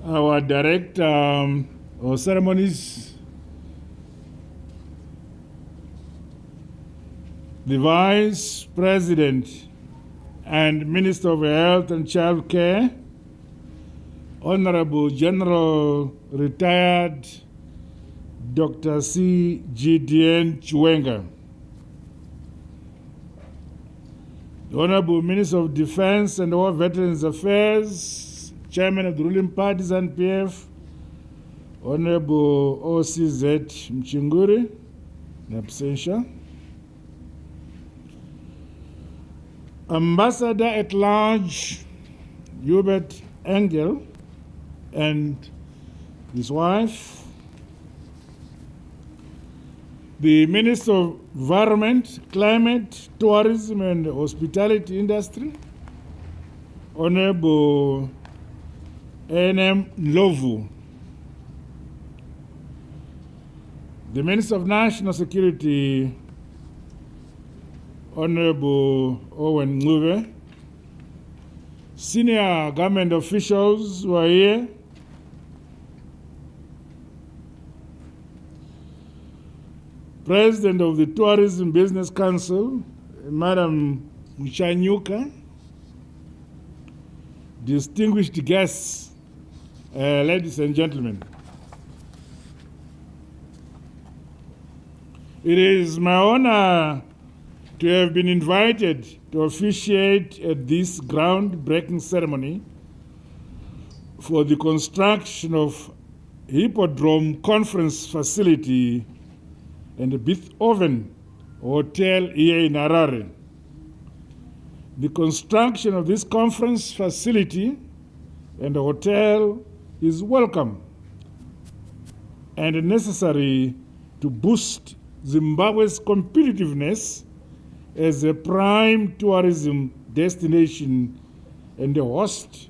our director of ceremonies, the Vice President and Minister of Health and Child Care, Honorable General Retired Dr. C. Gideon Chiwenga, the Honorable Minister of Defense and War Veterans Affairs, Chairman of the ruling party ZANU-PF, Honorable OCZ Mchinguri, in absentia, Ambassador at Large Uebert Angel and his wife, the Minister of Environment, Climate, Tourism and Hospitality Industry, Honorable N.M. Ndlovu, the Minister of National Security, Honorable Owen Nguve, senior government officials who are here, President of the Tourism Business Council, Madam Mchanyuka, distinguished guests, ladies and gentlemen. It is my honor to have been invited to officiate at this groundbreaking ceremony for the construction of Hippodrome Conference Facility and the Beethoven Hotel here in Harare. The construction of this conference facility and the hotel is welcome and necessary to boost Zimbabwe's competitiveness as a prime tourism destination and a host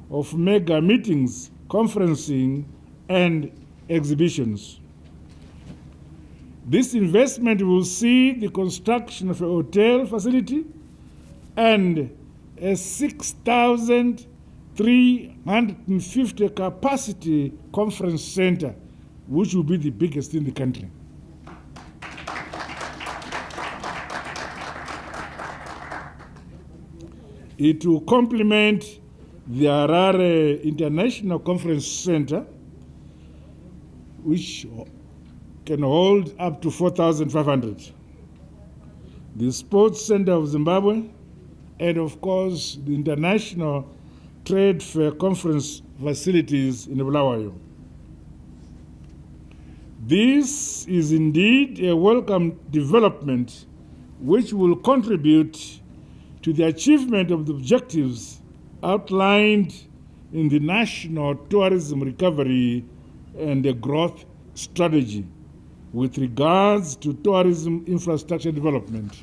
of mega meetings, conferencing, and exhibitions. This investment will see the construction of a hotel facility and a 6,350 capacity conference center, which will be the biggest in the country. It will complement the Harare International Conference Center, which can hold up to 4,500. The Sports Center of Zimbabwe, and of course the International Trade Fair Conference facilities in Bulawayo. This is indeed a welcome development which will contribute to the achievement of the objectives outlined in the National Tourism Recovery and the Growth Strategy with regards to tourism infrastructure development.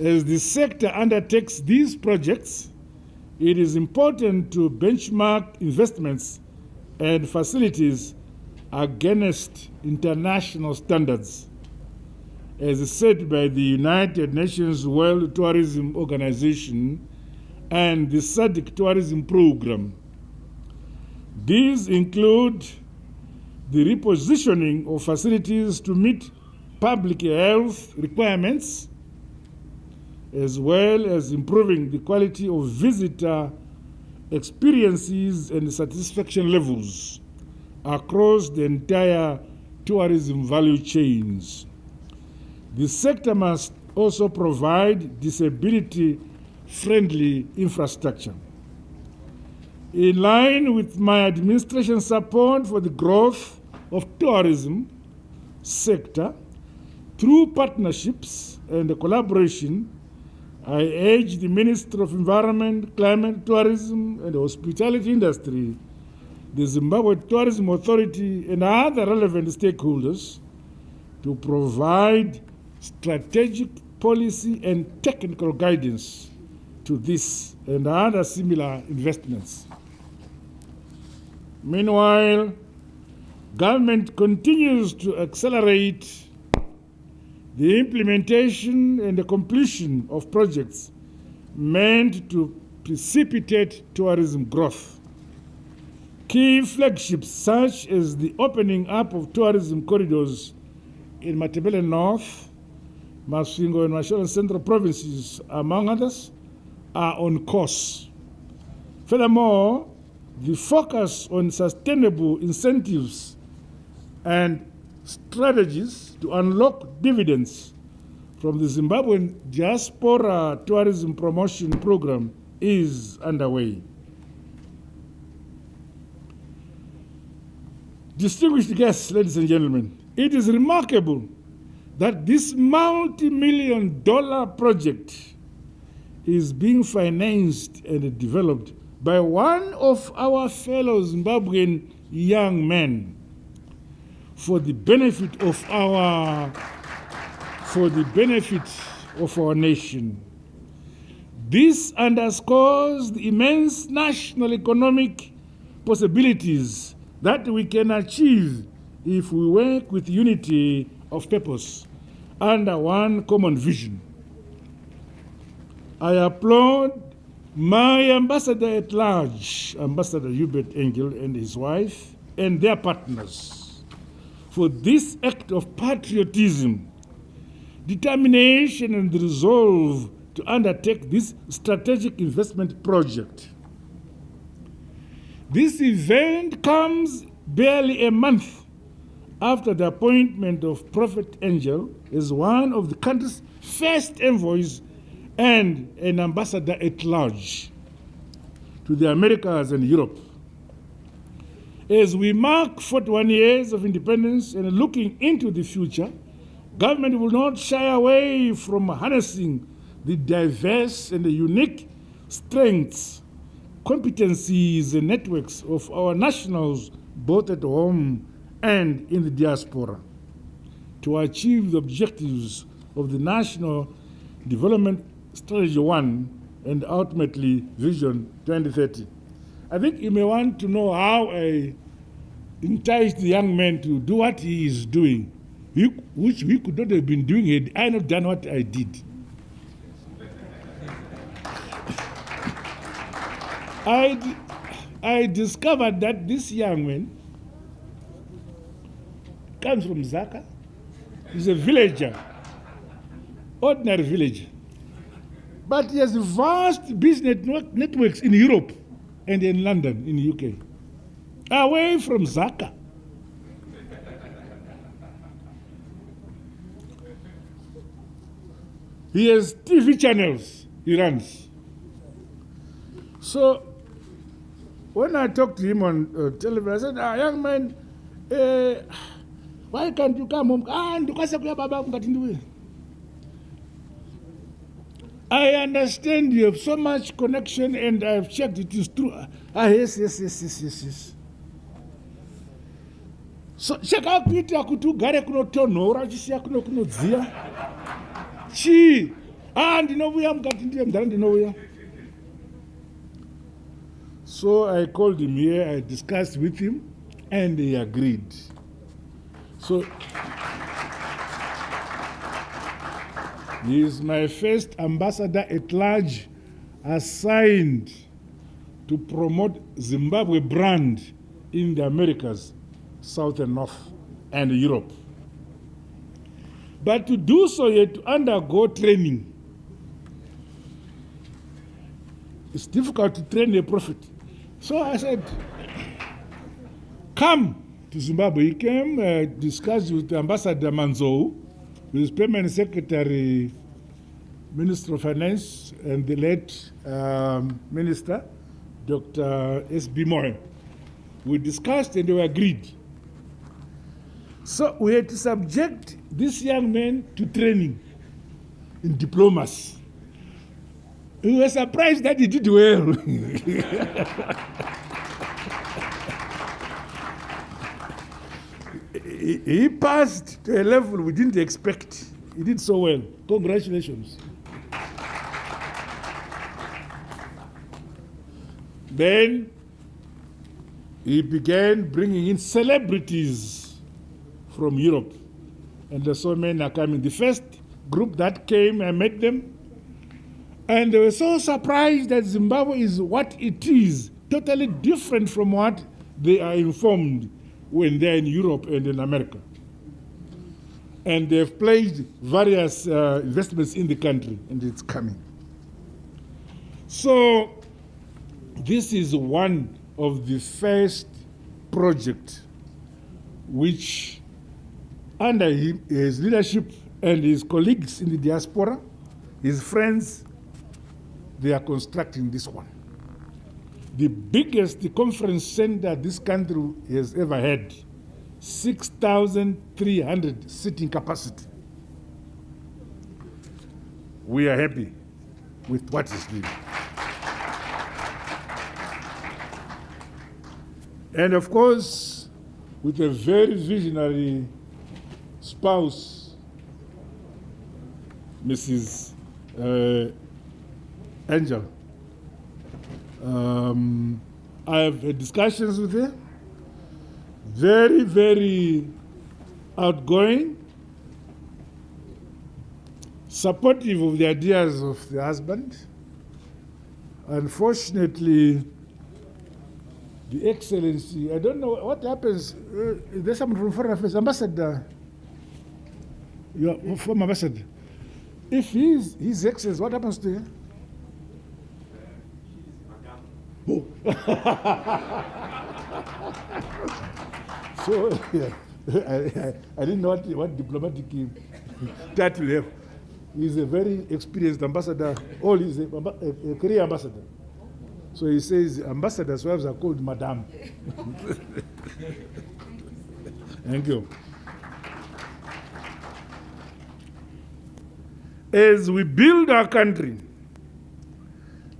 As the sector undertakes these projects, it is important to benchmark investments and facilities against international standards, as said by the United Nations World Tourism Organization and the SADC Tourism Program. These include the repositioning of facilities to meet public health requirements, as well as improving the quality of visitor experiences and satisfaction levels across the entire tourism value chains. The sector must also provide disability-friendly infrastructure. In line with my administration's support for the growth of tourism sector through partnerships and collaboration, I urge the Minister of Environment, Climate, Tourism and Hospitality Industry, the Zimbabwe Tourism Authority and other relevant stakeholders to provide strategic policy and technical guidance to this and other similar investments. Meanwhile, government continues to accelerate the implementation and the completion of projects meant to precipitate tourism growth. Key flagships such as the opening up of tourism corridors in Matabele North, Masvingo and Mashoro Central provinces, among others, are on course. Furthermore, the focus on sustainable incentives and strategies to unlock dividends from the Zimbabwean Diaspora Tourism Promotion Program is underway. Distinguished guests, ladies and gentlemen, it is remarkable that this multi-million-dollar project is being financed and developed by one of our fellow Zimbabwean young men for the benefit of our nation. This underscores the immense national economic possibilities that we can achieve if we work with unity of purpose under one common vision. I applaud my ambassador at large, Ambassador Uebert Angel and his wife, and their partners for this act of patriotism, determination, and the resolve to undertake this strategic investment project. This event comes barely a month after the appointment of Uebert Angel as one of the country's first envoys and an ambassador at large to the Americas and Europe. As we mark 41 years of independence and looking into the future, government will not shy away from harnessing the diverse and the unique strengths, competencies, and networks of our nationals, both at home and in the diaspora, to achieve the objectives of the National Development Strategy 1 and ultimately Vision 2030. I think you may want to know how I enticed the young man to do what he is doing, which he could not have been doing had I not done what I did. I discovered that this young man comes from Zaka. He's a villager, ordinary villager. But he has vast business networks in Europe and in London, in the UK, away from Zaka. He has TV channels he runs. So when I talked to him on television, I said, young man, why can't you come home? I understand you have so much connection and I've checked it is true. Yes. So chakakuita kuti ugare kunotonhora chisiya kunodziya. Chi? Ndinouya mukati ndiye mudhara ndinouya. So I called him here, I discussed with him, and he agreed. So he is my first ambassador at large assigned to promote Zimbabwe brand in the Americas, South and North, and Europe. But to do so, you have to undergo training. It's difficult to train a prophet. So I said, come to Zimbabwe. He came, discussed with Ambassador Manzou, with Permanent Secretary, Minister of Finance, and the late Minister, Dr. S.B. Moy. We discussed and we agreed. So we had to subject this young man to training in diplomacy. We were surprised that he did well. He passed to a level we didn't expect. He did so well. Congratulations. Then he began bringing in celebrities from Europe. And so many are coming. The first group that came, I met them. And they were so surprised that Zimbabwe is what it is, totally different from what they are informed when they're in Europe and in America. And they've pledged various investments in the country, and it's coming. So this is one of the first projects which, under his leadership and his colleagues in the diaspora, his friends, they are constructing this one. The biggest conference center this country has ever had, 6,300 seating capacity. We are happy with what is doing. And of course, with a very visionary spouse, Mrs. Angel. I have had discussions with her, very, very outgoing, supportive of the ideas of the husband. Unfortunately, the Excellency, I don't know what happens. There's someone from Foreign Affairs, Ambassador, your former ambassador. If he's His Excellency, what happens to him? Oh. So, yeah, I didn't know what diplomatic title you have. He's a very experienced ambassador. All he's a career ambassador. So he says ambassadors' wives are called Madame. Thank you. As we build our country,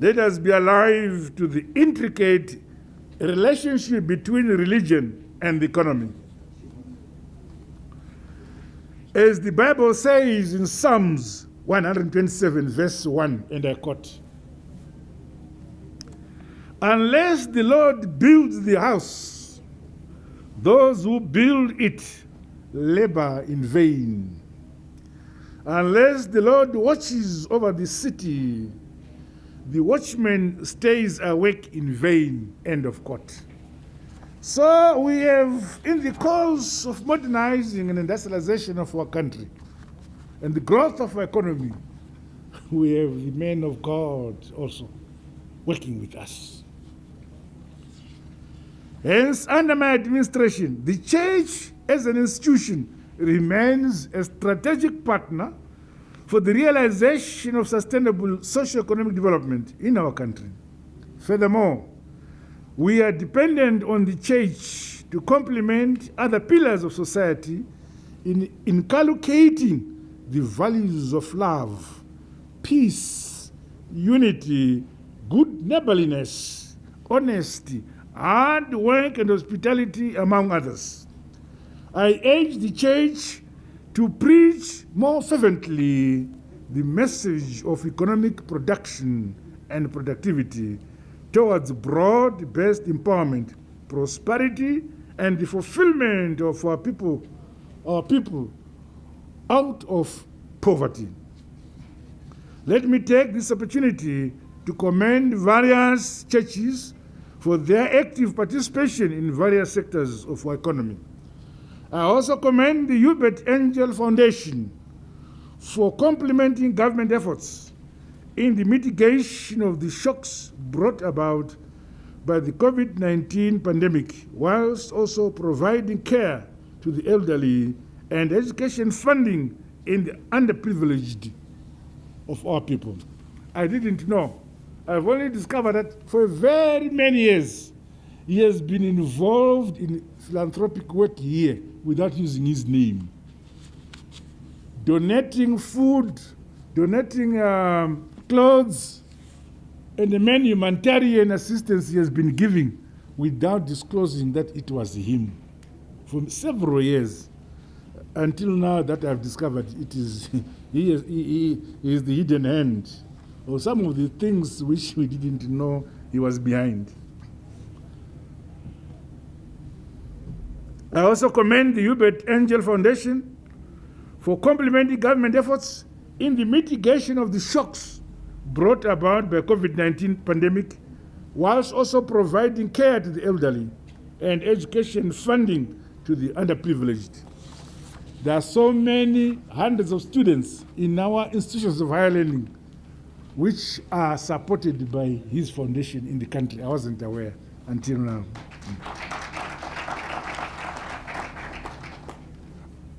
let us be alive to the intricate relationship between religion and the economy. As the Bible says in Psalms 127, verse 1, and I quote, "Unless the Lord builds the house, those who build it labor in vain. Unless the Lord watches over the city, the watchman stays awake in vain," end of quote. So we have, in the course of modernizing and industrialization of our country and the growth of our economy, we have the men of God also working with us. Hence, under my administration, the church as an institution remains a strategic partner for the realization of sustainable socio-economic development in our country. Furthermore, we are dependent on the church to complement other pillars of society in inculcating the values of love, peace, unity, good neighborliness, honesty, hard work, and hospitality, among others. I urge the church to preach more fervently the message of economic production and productivity towards broad-based empowerment, prosperity, and the fulfillment of our people out of poverty. Let me take this opportunity to commend various churches for their active participation in various sectors of our economy. I also commend the Uebert Angel Foundation for complementing government efforts in the mitigation of the shocks brought about by the COVID-19 pandemic, whilst also providing care to the elderly and education funding in the underprivileged of our people. I didn't know. I've only discovered that for very many years, he has been involved in philanthropic work here without using his name. Donating food, donating clothes, and the many humanitarian assistance he has been giving without disclosing that it was him for several years. Until now that I've discovered it is he is the hidden hand, or some of the things which we didn't know he was behind. I also commend the Uebert Angel Foundation for complementing government efforts in the mitigation of the shocks brought about by COVID-19 pandemic, whilst also providing care to the elderly and education funding to the underprivileged. There are so many hundreds of students in our institutions of higher learning which are supported by his foundation in the country. I wasn't aware until now.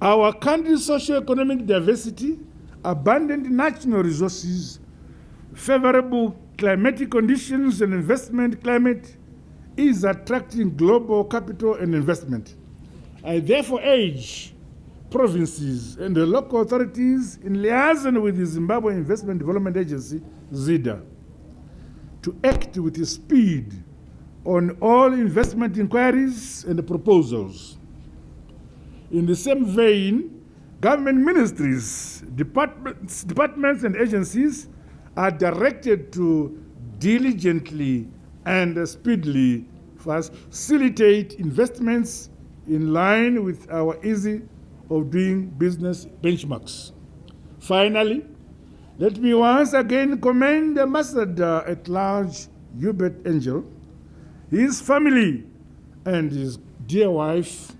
Our country's socio-economic diversity, abundant natural resources, favorable climatic conditions and investment climate is attracting global capital and investment. I therefore urge provinces and the local authorities in liaison with the Zimbabwe Investment Development Agency, ZIDA, to act with speed on all investment inquiries and proposals. In the same vein, government ministries, departments and agencies are directed to diligently and speedily facilitate investments in line with our easy of doing business benchmarks. Finally, let me once again commend the Ambassador at Large, Uebert Angel, his family and his dear wife,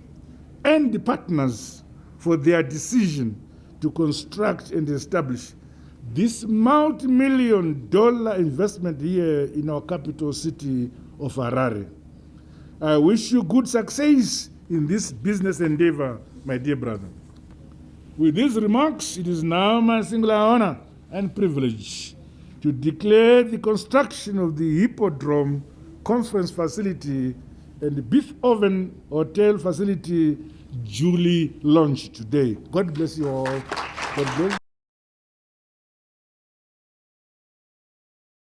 and the partners for their decision to construct and establish this multi-million-dollar investment here in our capital city of Harare. I wish you good success in this business endeavor, my dear brother. With these remarks, it is now my singular honor and privilege to declare the construction of the Hippodrome Conference Facility and the Beef Oven Hotel Facility duly launched today. God bless you all. God bless.